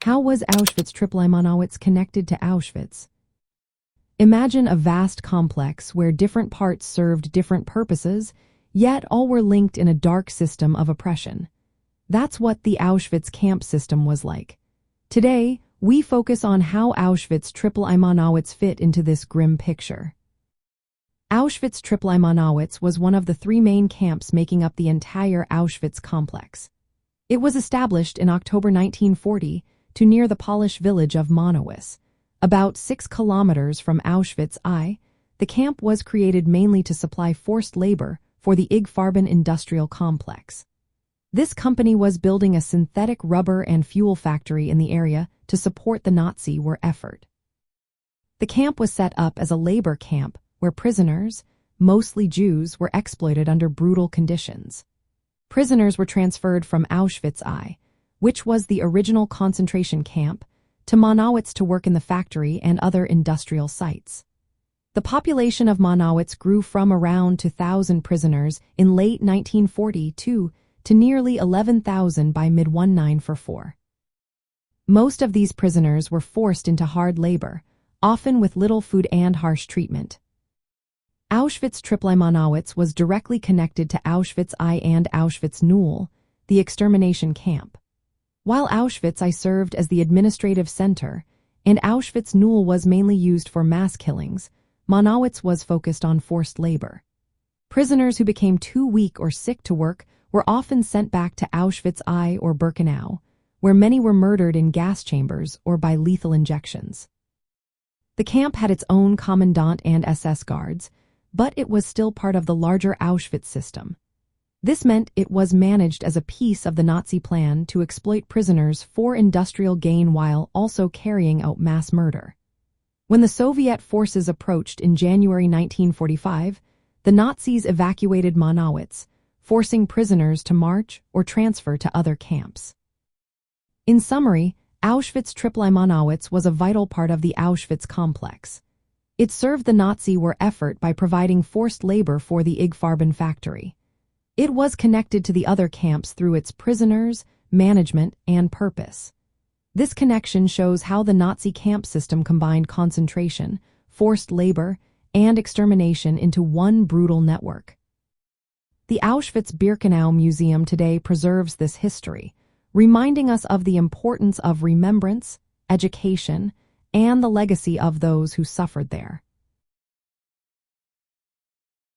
How was Auschwitz III-Monowitz connected to Auschwitz? Imagine a vast complex where different parts served different purposes, yet all were linked in a dark system of oppression. That's what the Auschwitz camp system was like. Today, we focus on how Auschwitz III-Monowitz fit into this grim picture. Auschwitz III-Monowitz was one of the three main camps making up the entire Auschwitz complex. It was established in October 1940 to near the Polish village of Monowitz. About 6 kilometers from Auschwitz-I, the camp was created mainly to supply forced labor for the IG industrial complex. This company was building a synthetic rubber and fuel factory in the area to support the Nazi war effort. The camp was set up as a labor camp where prisoners, mostly Jews, were exploited under brutal conditions. Prisoners were transferred from Auschwitz-I, which was the original concentration camp, to Monowitz to work in the factory and other industrial sites. The population of Monowitz grew from around 2,000 prisoners in late 1942 to nearly 11,000 by mid-1944. Most of these prisoners were forced into hard labor, often with little food and harsh treatment. Auschwitz III-Monowitz was directly connected to Auschwitz-I and Auschwitz-Null, the extermination camp. While Auschwitz-I served as the administrative center, and Auschwitz-Null was mainly used for mass killings, Monowitz was focused on forced labor. Prisoners who became too weak or sick to work were often sent back to Auschwitz-I or Birkenau, where many were murdered in gas chambers or by lethal injections. The camp had its own commandant and SS guards, but it was still part of the larger Auschwitz system. This meant it was managed as a piece of the Nazi plan to exploit prisoners for industrial gain while also carrying out mass murder. When the Soviet forces approached in January 1945, the Nazis evacuated Monowitz, forcing prisoners to march or transfer to other camps. In summary, Auschwitz III-Monowitz was a vital part of the Auschwitz complex. It served the Nazi war effort by providing forced labor for the IG factory. It was connected to the other camps through its prisoners, management, and purpose. This connection shows how the Nazi camp system combined concentration, forced labor, and extermination into one brutal network. The Auschwitz-Birkenau Museum today preserves this history, reminding us of the importance of remembrance, education, and the legacy of those who suffered there.